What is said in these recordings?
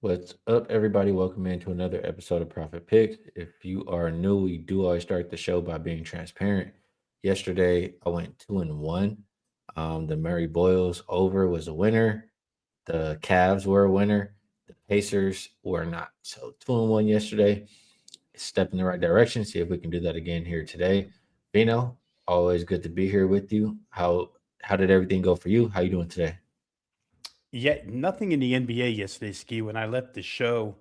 What's up, everybody? Welcome into another episode of Profit Picks. If you are new, we do always start the show by being transparent. Yesterday, I went 2-1. The Murray Boyles over was a winner. The Cavs were a winner. The Pacers were not. So 2-1 yesterday. Step in the right direction. See if we can do that again here today. Vino, always good to be here with you. How did everything go for you? How you doing today? Yet nothing in the NBA yesterday, Ski. When I left the show,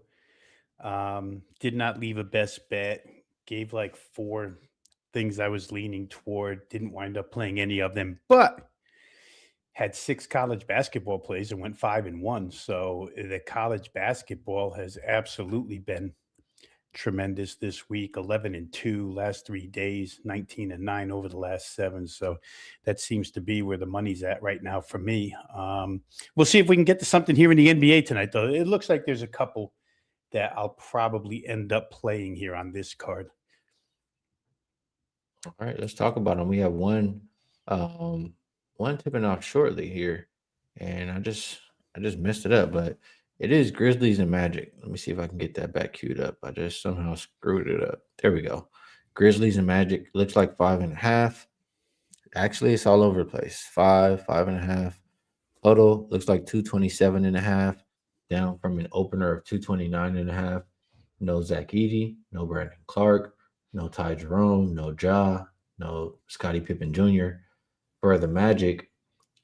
did not leave a best bet. Gave like four things I was leaning toward. Didn't wind up playing any of them, but had six college basketball plays and went 5-1. So the college basketball has absolutely been tremendous this week. 11-2 last 3 days, 19-9 over the last seven. So that seems to be where the money's at right now for me. We'll see if we can get to something here in the NBA tonight, though. It looks like there's a couple that I'll probably end up playing here on this card. All right, let's talk about them. We have um, one tipping off shortly here, and I just messed it up, but it is Grizzlies and Magic. Let me see if I can get that back queued up. I just somehow screwed it up. There we go. Grizzlies and Magic looks like 5.5. Actually, it's all over the place. 5.5. Total looks like 227.5, down from an opener of 229.5. No Zach Edey, no Brandon Clark, no Ty Jerome, no Ja, no Scottie Pippen Jr. For the Magic,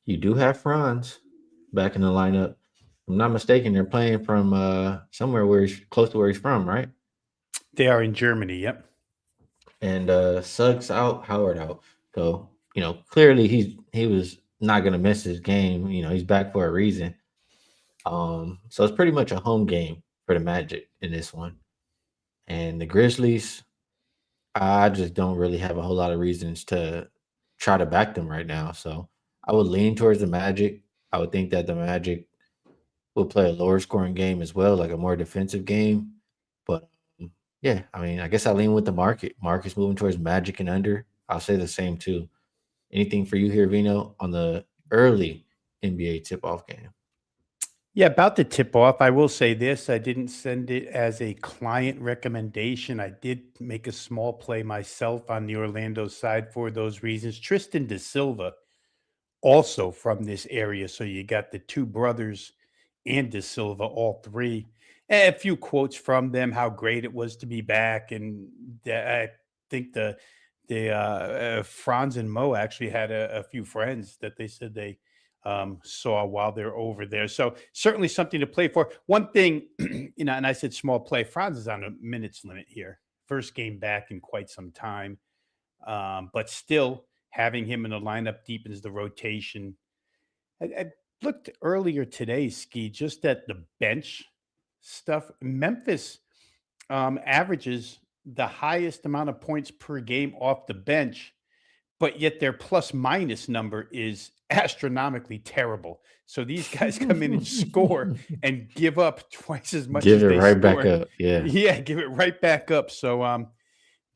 you do have Franz back in the lineup. If I'm not mistaken, they're playing from somewhere where he's close to where he's from, right? They are in Germany. Yep. And Suggs out, Howard out. So clearly he was not gonna miss his game. He's back for a reason. So it's pretty much a home game for the Magic in this one. And the Grizzlies, I just don't really have a whole lot of reasons to try to back them right now. So I would lean towards the Magic. I would think that the Magic will play a lower scoring game as well, like a more defensive game. But yeah, I mean, I guess I lean with the market. Market's moving towards Magic and under. I'll say the same too. Anything for you here, Vino, on the early NBA tip off game? Yeah, about the tip off, I will say this. I didn't send it as a client recommendation. I did make a small play myself on the Orlando side for those reasons. Tristan da Silva, also from this area. So you got the two brothers and Da Silva, all three. A few quotes from them, how great it was to be back. And I think the Franz and Mo actually had a few friends that they said they saw while they're over there. So certainly something to play for. One thing, and I said small play. Franz is on a minutes limit here. First game back in quite some time, but still having him in the lineup deepens the rotation. I looked earlier today, Ski, just at the bench stuff. Memphis averages the highest amount of points per game off the bench, but yet their plus minus number is astronomically terrible. So these guys come in and score and give up twice as much Give as it they right back score. up. Yeah. Yeah, give it right back up. So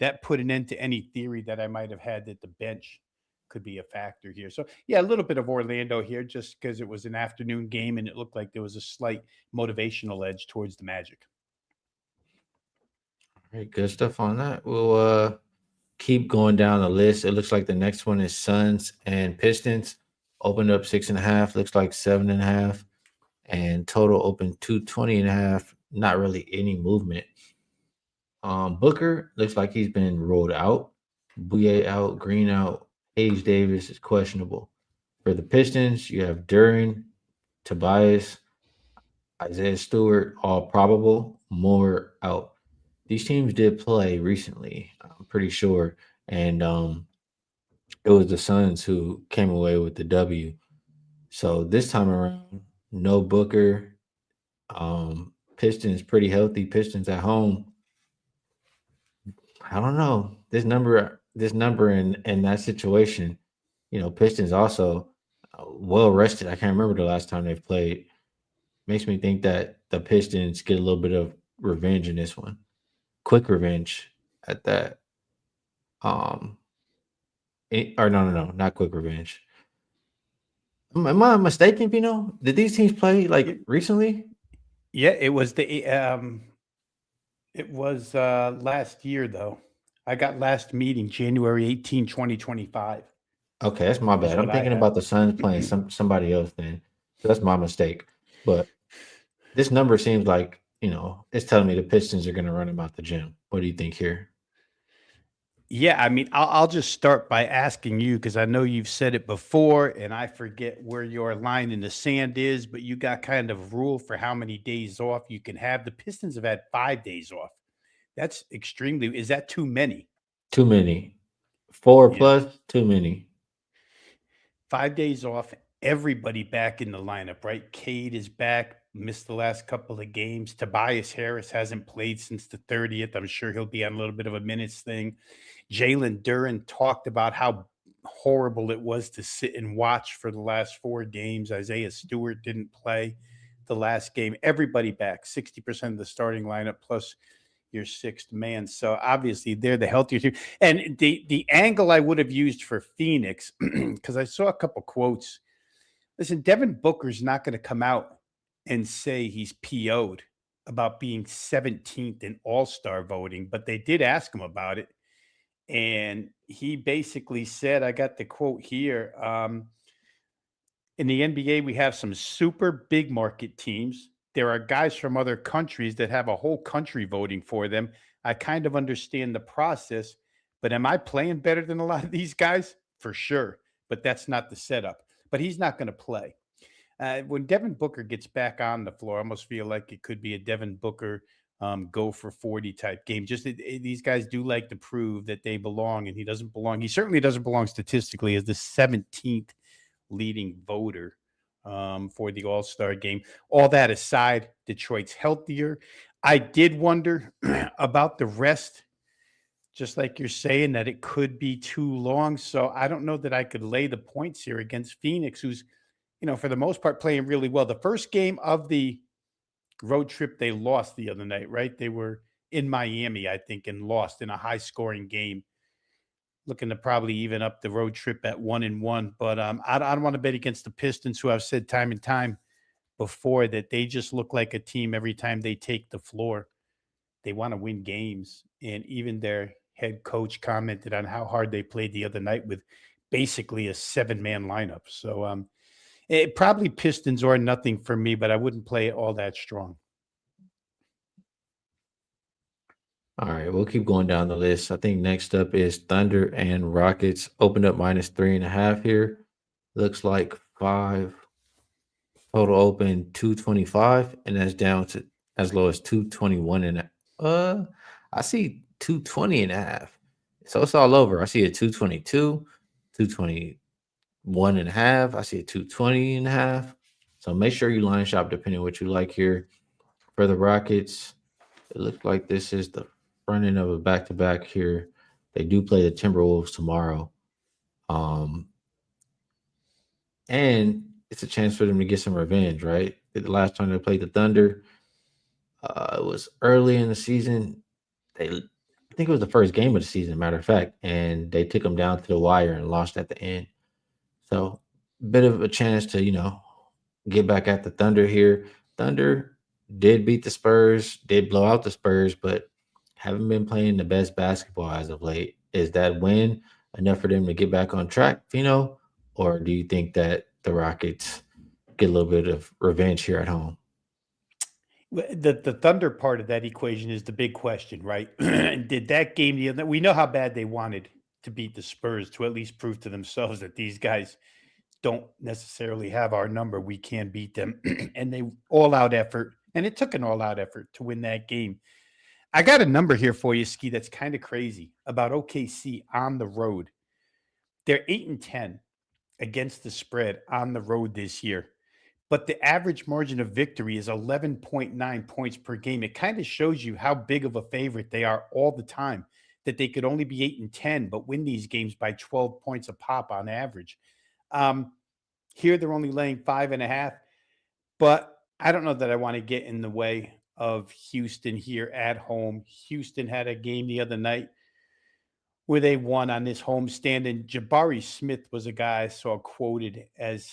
that put an end to any theory that I might have had that the bench could be a factor here. So yeah, a little bit of Orlando here just because it was an afternoon game and it looked like there was a slight motivational edge towards the Magic. All right, good stuff on that. We'll keep going down the list. It looks like the next one is Suns and Pistons. Opened up 6.5, looks like 7.5, and total open 220.5. Not really any movement. Booker looks like he's been ruled out. Bouye out, Green out, Hayes Davis is questionable. For the Pistons, you have Duran, Tobias, Isaiah Stewart, all probable, Moore out. These teams did play recently, I'm pretty sure. And it was the Suns who came away with the W. So this time around, no Booker. Pistons pretty healthy. Pistons at home. I don't know. This number in that situation, Pistons also well rested. I can't remember the last time they've played. Makes me think that the Pistons get a little bit of revenge in this one. Quick revenge at that. Um, or no, not quick revenge. Am I mistaken? Did these teams play like Y- recently? Yeah, it was last year though. I got last meeting January 18, 2025 Okay, that's my is bad. what I'm I thinking have. about the Suns playing somebody else then. So that's my mistake. But this number seems like, it's telling me the Pistons are going to run him out the gym. What do you think here? Yeah, I mean, I'll just start by asking you because I know you've said it before, and I forget where your line in the sand is, but you got kind of rule for how many days off you can have. The Pistons have had 5 days off. That's extremely. Is that too many? Too many. Four Yeah, plus, too many. 5 days off. Everybody back in the lineup, right? Cade is back. Missed the last couple of games. Tobias Harris hasn't played since the 30th. I'm sure he'll be on a little bit of a minutes thing. Jalen Duren talked about how horrible it was to sit and watch for the last 4 games. Isaiah Stewart didn't play the last game. Everybody back, 60% of the starting lineup plus your sixth man. So obviously they're the healthier team. And the angle I would have used for Phoenix, because I saw a couple quotes. Listen, Devin Booker's not going to come out and say he's PO'd about being 17th in all-star voting, but they did ask him about it. And he basically said, I got the quote here. In the NBA, we have some super big market teams. There are guys from other countries that have a whole country voting for them. I kind of understand the process, but am I playing better than a lot of these guys? For sure. But that's not the setup. But he's not going to play. When Devin Booker gets back on the floor, I almost feel like it could be a Devin Booker go for 40 type game. Just these guys do like to prove that they belong, and he doesn't belong. He certainly doesn't belong statistically as the 17th leading voter for the All Star game. All that aside, Detroit's healthier. I did wonder about the rest, just like you're saying, that it could be too long. So I don't know that I could lay the points here against Phoenix, who's, for the most part, playing really well. The first game of the road trip, they lost the other night, right? They were in Miami, I think, and lost in a high scoring game, looking to probably even up the road trip at 1-1. But I don't want to bet against the Pistons, who I've said time and time before that they just look like a team every time they take the floor. They want to win games. And even their head coach commented on how hard they played the other night with basically a 7-man lineup. So it probably Pistons or nothing for me, but I wouldn't play it all that strong. All right, we'll keep going down the list. I think next up is Thunder and Rockets. Opened up -3.5 here. Looks like five. Total open 225, and that's down to as low as 221 and I see 220 and a half. So it's all over. I see a 222, 221 and a half. I see a 220 and a half. So make sure you line shop depending on what you like here. For the Rockets, it looks like this is the front end of a back-to-back here. They do play the Timberwolves tomorrow. Um, and it's a chance for them to get some revenge, right? The last time they played the Thunder, it was early in the season. I think it was the first game of the season, matter of fact, and they took them down to the wire and lost at the end. So, bit of a chance to get back at the Thunder here. Thunder did beat the Spurs, did blow out the Spurs, but haven't been playing the best basketball as of late. Is that win enough for them to get back on track, Fino? Or do you think that the Rockets get a little bit of revenge here at home? The Thunder part of that equation is the big question, right? Did that game the other? We know how bad they wanted to beat the Spurs to at least prove to themselves that these guys don't necessarily have our number. We can beat them, and they all out effort, and it took an all out effort to win that game. I got a number here for you, Ski. That's kind of crazy about OKC on the road. They're 8-10 against the spread on the road this year, but the average margin of victory is 11.9 points per game. It kind of shows you how big of a favorite they are all the time, that they could only be 8-10, but win these games by 12 points a pop on average. Um, Here they're only laying 5.5, but I don't know that I want to get in the way of Houston here at home. Houston had a game the other night where they won on this homestand, and Jabari Smith was a guy I saw quoted as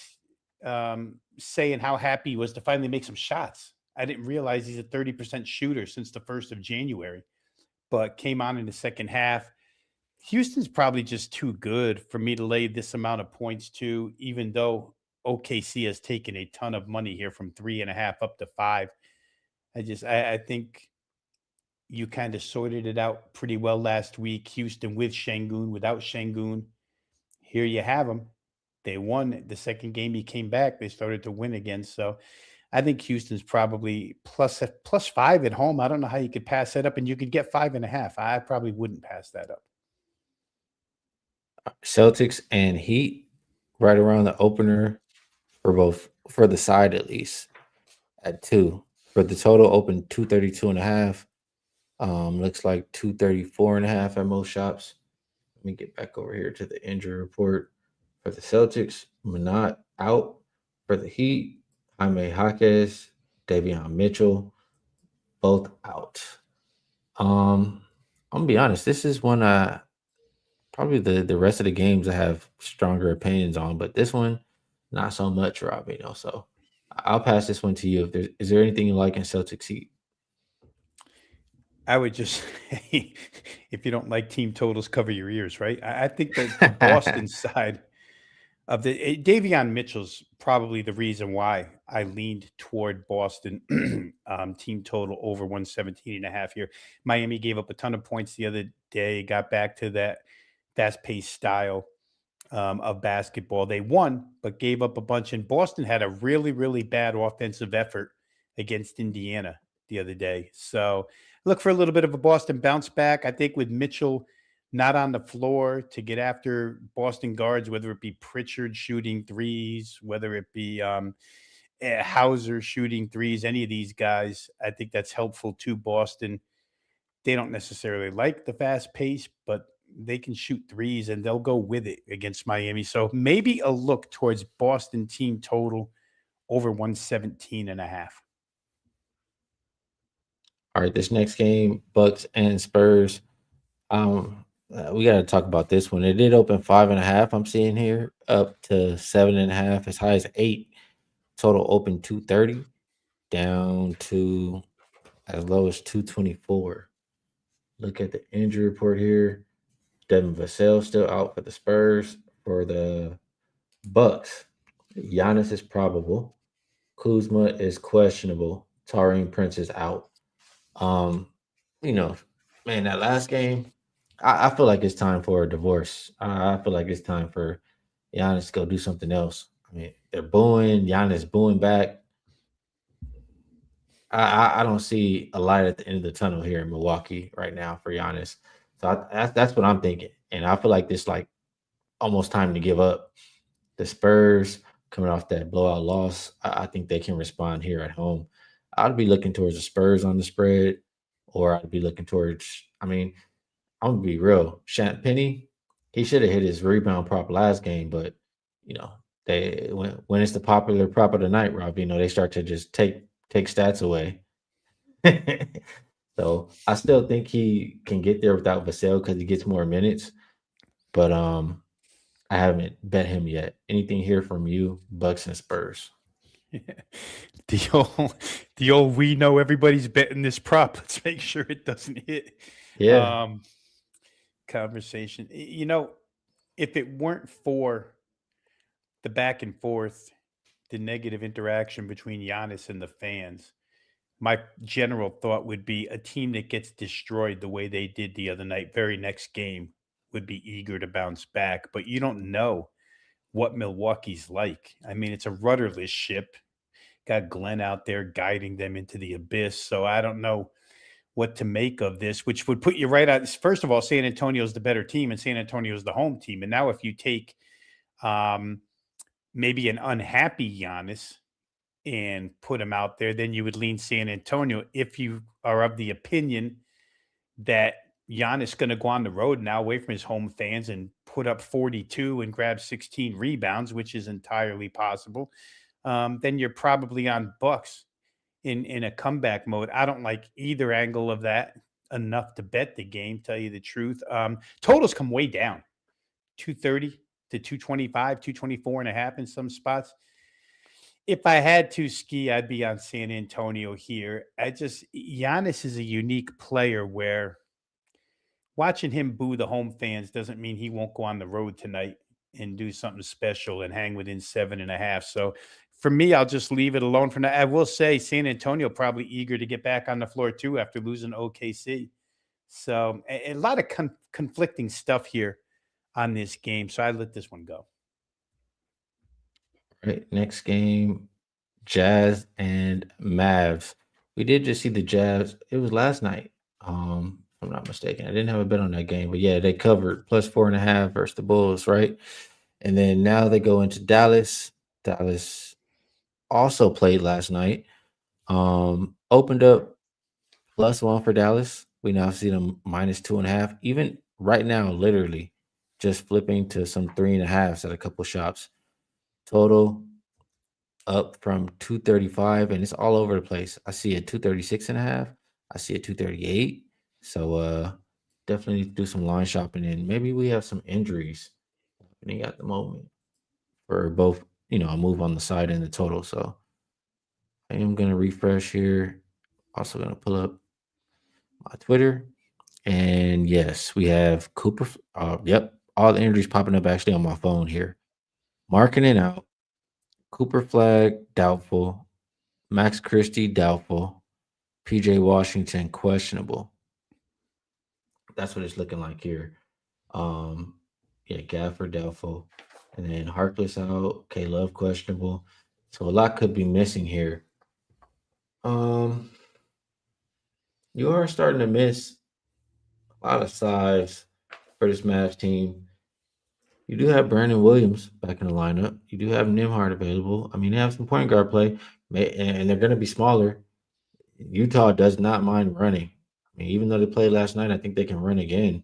saying how happy he was to finally make some shots I didn't realize he's a 30% shooter since the 1st of January, but came on in the second half. Houston's probably just too good for me to lay this amount of points to, even though OKC has taken a ton of money here from 3.5 up to 5. I think you kind of sorted it out pretty well last week. Houston with Şengün, without Şengün. Here you have them. They won the second game. He came back. They started to win again. So I think Houston's probably plus 5 at home. I don't know how you could pass that up, and you could get 5.5. I probably wouldn't pass that up. Celtics and Heat right around the opener for the side at least at 2. For the total open 232.5. Looks like 234.5 at most shops. Let me get back over here to the injury report. For the Celtics, Manat out. For the Heat, Jaime Jaquez, Davion Mitchell, both out. I'm gonna be honest, this is one probably the rest of the games I have stronger opinions on, but this one, not so much, Rob Veno. So I'll pass this one to you. Is there anything you like in Celtics Heat? I would just say, if you don't like team totals, cover your ears, right? I think that the Boston side of the Davion Mitchell's probably the reason why I leaned toward Boston team total over 117.5 here. Miami gave up a ton of points the other day, got back to that fast-paced style of basketball. They won, but gave up a bunch. And Boston had a really, really bad offensive effort against Indiana the other day. So look for a little bit of a Boston bounce back. I think with Mitchell not on the floor to get after Boston guards, whether it be Pritchard shooting threes, whether it be Hauser shooting threes, any of these guys, I think that's helpful to Boston. They don't necessarily like the fast pace, but they can shoot threes and they'll go with it against Miami. So maybe a look towards Boston team total over 117.5. All right, this next game, Bucks and Spurs. We got to talk about this one. It did open 5.5. I'm seeing here up to 7.5, as high as 8. Total open 230, down to as low as 224. Look at the injury report here. Devin Vassell still out for the Spurs. For the Bucks, Giannis is probable. Kuzma is questionable. Taurean Prince is out. Um, you know, man, that last game, I feel like it's time for a divorce. I feel like it's time for Giannis to go do something else. I mean, they're booing, Giannis booing back. I don't see a light at the end of the tunnel here in Milwaukee right now for Giannis. So that's what I'm thinking, and I feel like this like almost time to give up. The Spurs coming off that blowout loss, I think they can respond here at home. I'd be looking towards the Spurs on the spread, or I'd be looking towards. I mean, I'm gonna be real. Shamp Penny, he should have hit his rebound prop last game, but you know they when it's the popular prop of the night, Rob, they start to just take stats away. So I still think he can get there without Vassell because he gets more minutes, but I haven't bet him yet. Anything here from you, Bucks and Spurs? The old we know everybody's betting this prop. Let's make sure it doesn't hit. Yeah, Conversation. If it weren't for the back and forth, the negative interaction between Giannis and the fans, my general thought would be a team that gets destroyed the way they did the other night, very next game, would be eager to bounce back. But you don't know what Milwaukee's like. I mean, it's a rudderless ship. Got Glenn out there guiding them into the abyss. So I don't know what to make of this, which would put you right out. First of all, San Antonio's the better team and San Antonio's the home team. And now if you take maybe an unhappy Giannis and put him out there, then you would lean San Antonio. If you are of the opinion that Giannis going to go on the road now away from his home fans and put up 42 and grab 16 rebounds, which is entirely possible, then you're probably on Bucks in a comeback mode. I don't like either angle of that enough to bet the game, tell you the truth. Totals come way down, 230 to 225, 224.5 in some spots. If I had to ski, I'd be on San Antonio here. Giannis is a unique player where watching him boo the home fans doesn't mean he won't go on the road tonight and do something special and hang within 7.5. So for me, I'll just leave it alone for now. I will say San Antonio probably eager to get back on the floor too after losing OKC. So a lot of conflicting stuff here on this game. So I let this one go. Right, next game, Jazz and Mavs. We did just see the Jazz. It was last night, if I'm not mistaken. I didn't have a bet on that game, but yeah, they covered plus 4.5 versus the Bulls, right? And then now they go into Dallas. Dallas also played last night. Opened up +1 for Dallas. We now see them -2.5. Even right now, literally, just flipping to some 3.5s at a couple shops. Total up from 235, and it's all over the place. I see a 236.5. I see a 238. So definitely need to do some line shopping, and maybe we have some injuries happening at the moment for both, a move on the side and the total. So I am gonna refresh here. Also gonna pull up my Twitter. And yes, we have Cooper. Yep, all the injuries popping up actually on my phone here. Marking it out. Cooper Flag, doubtful. Max Christie, doubtful. PJ Washington, questionable. That's what it's looking like here. Yeah, Gafford, doubtful. And then Harkless out. K Love, questionable. So a lot could be missing here. Um, you are starting to miss a lot of size for this Mavs team. You do have Brandon Williams back in the lineup. You do have Nimhard available. I mean, they have some point guard play, and they're going to be smaller. Utah does not mind running. I mean, even though they played last night, I think they can run again.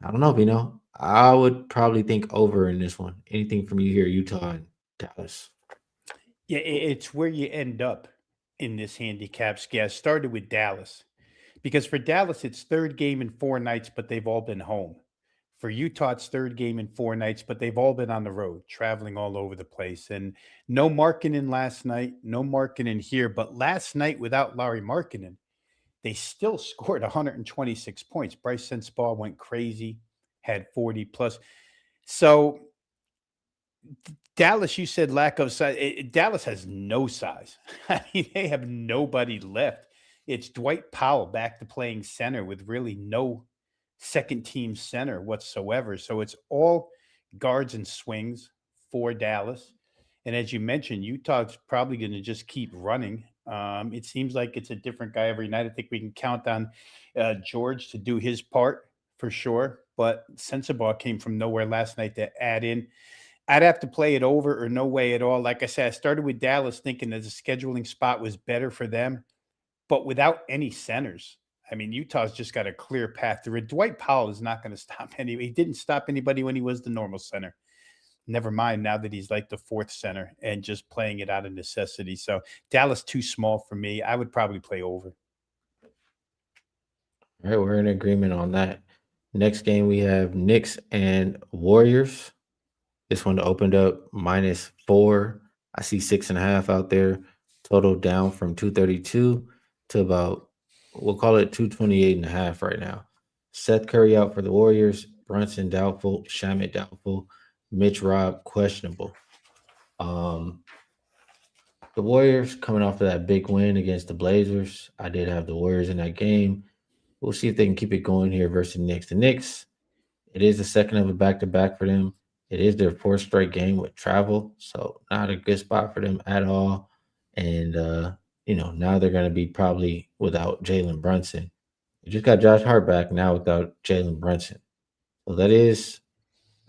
I don't know, Vino. I would probably think over in this one. Anything from you here, Utah and Dallas. Yeah, it's where you end up in this handicap scale. I started with Dallas because for Dallas, it's third game in 4 nights, but they've all been home. For Utah, it's third game in 4 nights, but they've all been on the road, traveling all over the place. And no Markkinen last night, no Markkinen here. But last night, without Larry Markkinen, they still scored 126 points. Bryce Sensabaugh went crazy, had 40 plus. So Dallas, you said lack of size. Dallas has no size. I mean, they have nobody left. It's Dwight Powell back to playing center with really no second team center whatsoever. So it's all guards and swings for Dallas. And as you mentioned, Utah's probably going to just keep running. It seems like it's a different guy every night. I think we can count on George to do his part for sure. But Sensabaugh came from nowhere last night to add in. I'd have to play it over or no way at all. Like I said, I started with Dallas thinking that the scheduling spot was better for them, but without any centers. I mean, Utah's just got a clear path through it. Dwight Powell is not going to stop anybody. He didn't stop anybody when he was the normal center. Never mind now that he's like the fourth center and just playing it out of necessity. So Dallas too small for me. I would probably play over. All right, we're in agreement on that. Next game, we have Knicks and Warriors. This one opened up -4. I see 6.5 out there. Total down from 232 to about, we'll call it 228.5 right now. Seth Curry out for the Warriors. Brunson doubtful. Shamit doubtful. Mitch Rob questionable. Um, the Warriors coming off of that big win against the Blazers. I did have the Warriors in that game. We'll see if they can keep it going here versus the Knicks. The Knicks, it is the second of a back-to-back for them. It is their fourth straight game with travel, so not a good spot for them at all. And now they're going to be probably without Jalen Brunson. You just got Josh Hart back now without Jalen Brunson, so that is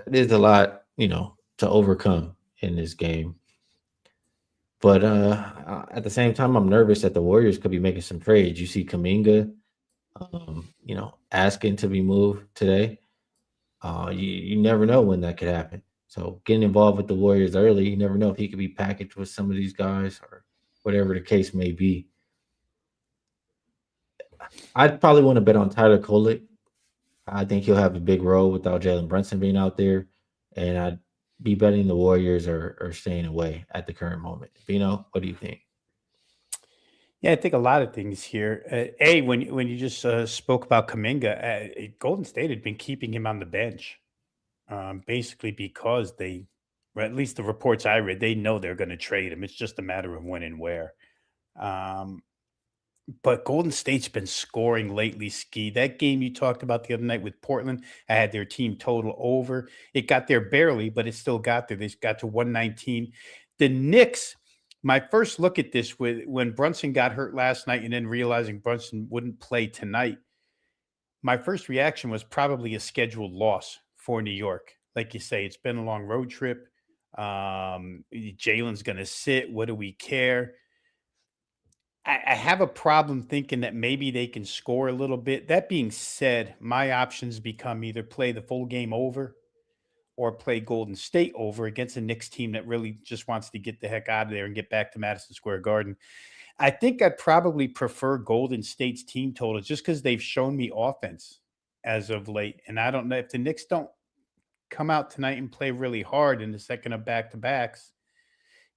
a lot, to overcome in this game. But at the same time, I'm nervous that the Warriors could be making some trades. You see Kaminga, asking to be moved today. You never know when that could happen. So getting involved with the Warriors early, you never know if he could be packaged with some of these guys or whatever the case may be. I'd probably want to bet on Tyler Kolek. I think he'll have a big role without Jalen Brunson being out there. And I be betting the Warriors or staying away at the current moment? Vino, what do you think? Yeah, I think a lot of things here. When you just spoke about Kaminga, Golden State had been keeping him on the bench, basically because or at least the reports I read, they know they're going to trade him. It's just a matter of when and where. Um, but Golden State's been scoring lately, Ski. That game you talked about the other night with Portland, I had their team total over. It got there barely, but it still got there. They got to 119. The Knicks, my first look at this with when Brunson got hurt last night and then realizing Brunson wouldn't play tonight, my first reaction was probably a scheduled loss for New York. Like you say, it's been a long road trip. Jalen's going to sit. What do we care? I have a problem thinking that maybe they can score a little bit. That being said, my options become either play the full game over or play Golden State over against a Knicks team that really just wants to get the heck out of there and get back to Madison Square Garden. I think I'd probably prefer Golden State's team total just because they've shown me offense as of late. And I don't know if the Knicks don't come out tonight and play really hard in the second of back to backs.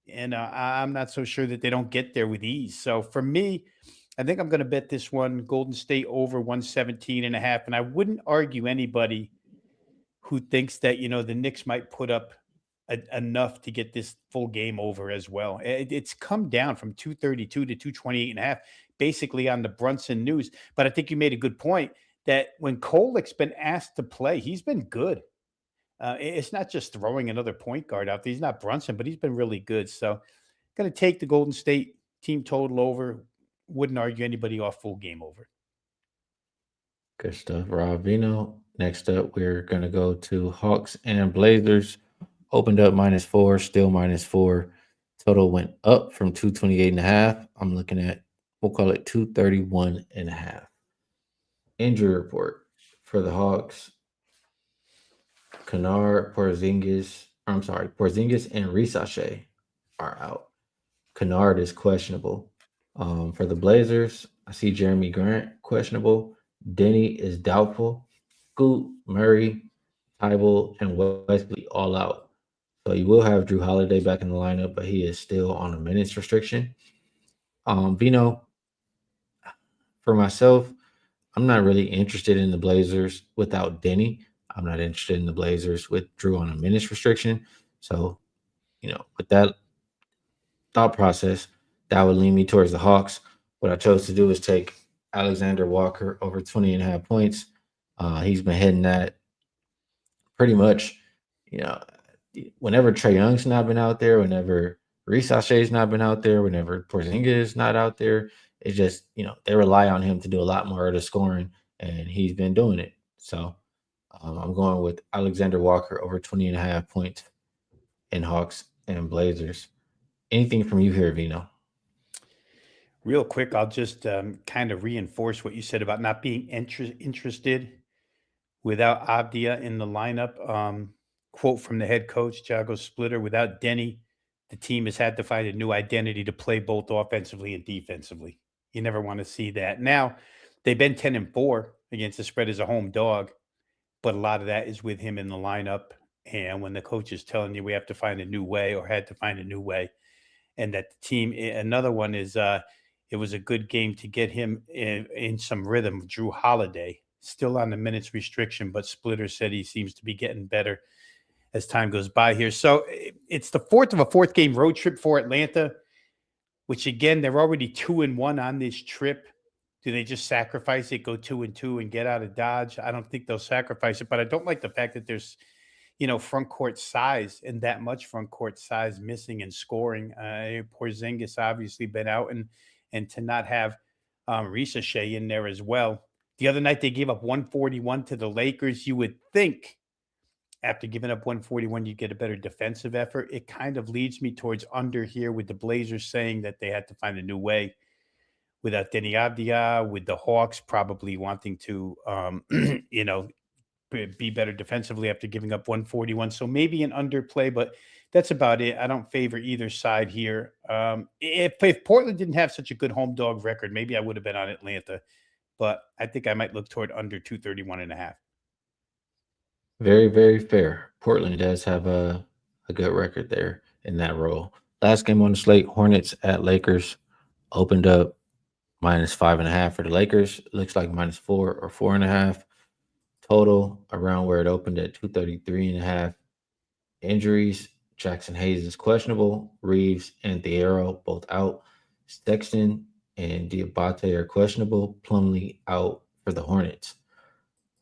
And I'm not so sure that they don't get there with ease. So for me, I think I'm going to bet this one Golden State over 117 and a half. And I wouldn't argue anybody who thinks that, the Knicks might put up enough to get this full game over as well. It's come down from 232 to 228 and a half, basically on the Brunson news. But I think you made a good point that when Kolik's been asked to play, he's been good. It's not just throwing another point guard out there. He's not Brunson, but he's been really good. So, going to take the Golden State team total over. Wouldn't argue anybody off full game over. Good stuff, Rob Vino. Next up, we're gonna go to Hawks and Blazers. Opened up -4, still -4. Total went up from 228 and a half. I'm looking at, we'll call it 231 and a half. Injury report for the Hawks. Porzingis and Risashe are out. Kennard is questionable. For the Blazers, I see Jeremy Grant questionable. Denny is doubtful. Scoot, Murray, Tybal, and Wesley all out. So you will have Drew Holiday back in the lineup, but he is still on a minutes restriction. Vino, for myself, I'm not really interested in the Blazers without Denny. I'm not interested in the Blazers with Drew on a minutes restriction. So, with that thought process, that would lean me towards the Hawks. What I chose to do is take Alexander Walker over 20 and a half points. He's been hitting that pretty much, you know, whenever Trey Young's not been out there, whenever Reese Sachet's not been out there, whenever Porzingis is not out there, it's just, they rely on him to do a lot more of the scoring, and he's been doing it. So I'm going with Alexander Walker over 20 and a half points in Hawks and Blazers. Anything from you here, Vino? Real quick, I'll just kind of reinforce what you said about not being interested without Abdia in the lineup. Quote from the head coach, Jago Splitter: without Denny, the team has had to find a new identity to play both offensively and defensively. You never want to see that. Now, they've been 10-4 against the spread as a home dog, but a lot of that is with him in the lineup. And when the coach is telling you we have to find a new way or had to find a new way, and that the team, another one is, it was a good game to get him in some rhythm. Drew Holiday, still on the minutes restriction, but Splitter said he seems to be getting better as time goes by here. So it's the fourth of a fourth game road trip for Atlanta, which again, they're already 2-1 on this trip. Do they just sacrifice it, go 2-2 and get out of Dodge? I don't think they'll sacrifice it, but I don't like the fact that there's, front court size and that much front court size missing and scoring. Porzingis obviously been out, and to not have Risa Shea in there as well. The other night they gave up 141 to the Lakers. You would think after giving up 141, you get a better defensive effort. It kind of leads me towards under here with the Blazers saying that they had to find a new way without Denny Avdia, with the Hawks probably wanting to, be better defensively after giving up 141. So maybe an underplay, but that's about it. I don't favor either side here. If Portland didn't have such a good home dog record, maybe I would have been on Atlanta, but I think I might look toward under 231 and a half. Very, very fair. Portland does have a a good record there in that role. Last game on the slate, Hornets at Lakers opened up -5.5 for the Lakers. Looks like -4 or 4.5 total around where it opened at 233.5. Injuries: Jackson Hayes is questionable. Reeves and Thiero both out. Sexton and Diabate are questionable. Plumlee out for the Hornets.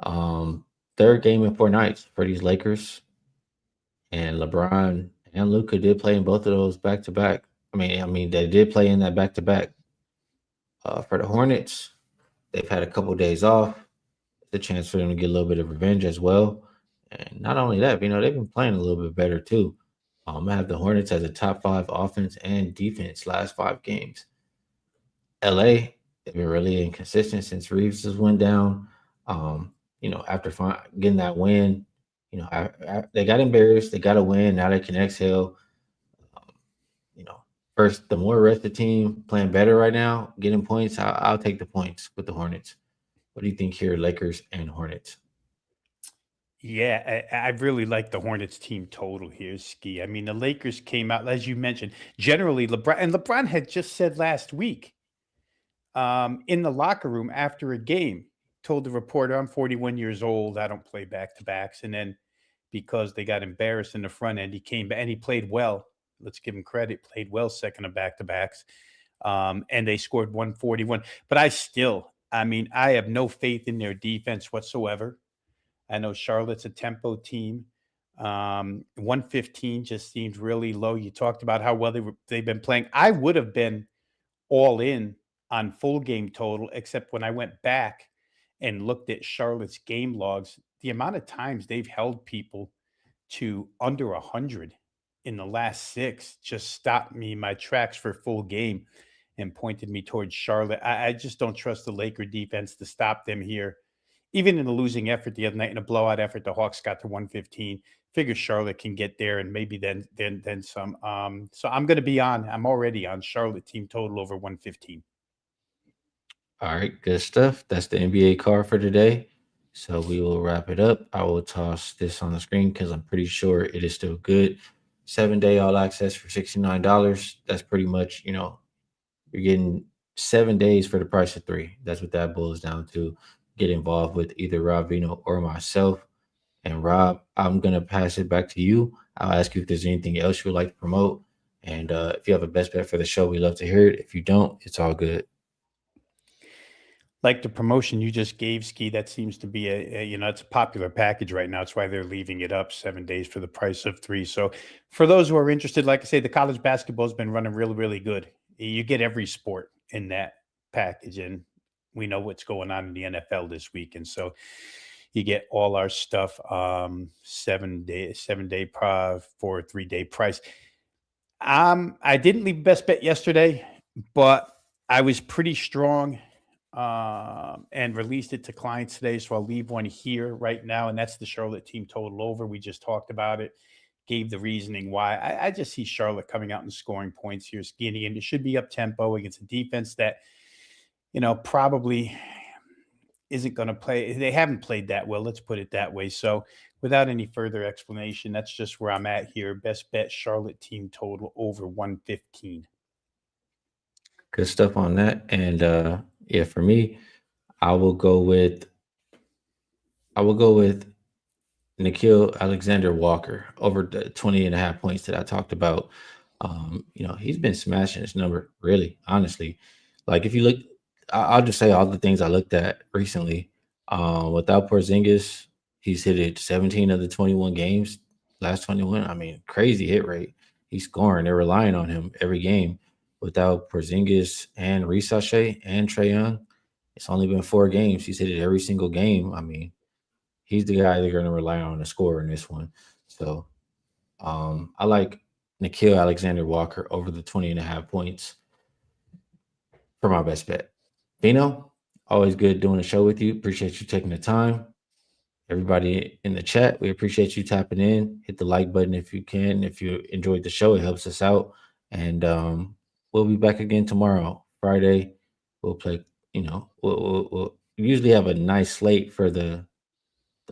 Um, Third game in 4 nights for these Lakers, and LeBron and Luca did play in both of those back to back. I mean, they did play in that back to back. For the Hornets, they've had a couple days off. The chance for them to get a little bit of revenge as well. And not only that, they've been playing a little bit better too. I have the Hornets as a top 5 offense and defense last 5 games. LA, they've been really inconsistent since Reeves has went down. After getting that win, they got embarrassed. They got a win. Now they can exhale. Um, you know, First, the more rest the team playing better right now, getting points, I'll take the points with the Hornets. What do you think here, Lakers and Hornets? Yeah, I really like the Hornets team total here, Ski. I mean, the Lakers came out, as you mentioned, generally LeBron had just said last week in the locker room after a game, told the reporter, I'm 41 years old. I don't play back to backs. And then because they got embarrassed in the front end, he came back and he played well. Let's give him credit. Played well second of back to backs. And they scored 141. But I mean, I have no faith in their defense whatsoever. I know Charlotte's a tempo team. 115 just seems really low. You talked about how well they've been playing. I would have been all in on full game total, except when I went back and looked at Charlotte's game logs, the amount of times they've held people to under 100 in the last 6 just stopped me in my tracks for full game and pointed me towards Charlotte. I just don't trust the Laker defense to stop them here. Even in a losing effort the other night, in a blowout effort, the Hawks got to 115. Figure Charlotte can get there and maybe then some. So I'm already on Charlotte team total over 115. All right, good stuff. That's the NBA card for today. So we will wrap it up. I will toss this on the screen because I'm pretty sure it is still good. 7-day all access for $69. That's pretty much, you're getting 7 days for the price of three. That's what that boils down to. Get involved with either Rob Veno or myself. And Rob, I'm gonna pass it back to you. I'll ask you if there's anything else you would like to promote. And if you have a best bet for the show, we love to hear it. If you don't, it's all good. Like the promotion you just gave, Ski, that seems to be it's a popular package right now. That's why they're leaving it up 7 days for the price of three. So for those who are interested, like I say, the college basketball has been running really, really good. You get every sport in that package, and we know what's going on in the NFL this week. And so you get all our stuff 7 day for a 3 day price. I didn't leave best bet yesterday, but I was pretty strong and released it to clients today. So I'll leave one here right now, and that's the Charlotte team total over. We just talked about it, gave the reasoning why. I just see Charlotte coming out and scoring points here, skinny, and it should be up tempo against a defense that probably isn't going to play. They haven't played that well. Let's put it that way. So without any further explanation, that's just where I'm at here. Best bet Charlotte team total over 115. Good stuff on that. And yeah, for me, I will go with I will go with Nikhil Alexander Walker over the 20.5 points that I talked about. He's been smashing his number, really, honestly. Like if you look, I'll just say all the things I looked at recently. Without Porzingis, he's hit it 17 of the 21 games, last 21. I mean, crazy hit rate. He's scoring. They're relying on him every game. Without Porzingis and Risashe and Trey Young, it's only been 4 games. He's hit it every single game. I mean, he's the guy they're going to rely on to score in this one. So I like Nikhil Alexander Walker over the 20.5 points for my best bet. Vino, always good doing a show with you. Appreciate you taking the time. Everybody in the chat, we appreciate you tapping in. Hit the like button if you can. If you enjoyed the show, it helps us out. And we'll be back again tomorrow, Friday. We'll play, we'll usually have a nice slate for the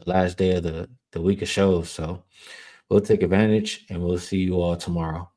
last day of the week of shows. So we'll take advantage, and we'll see you all tomorrow.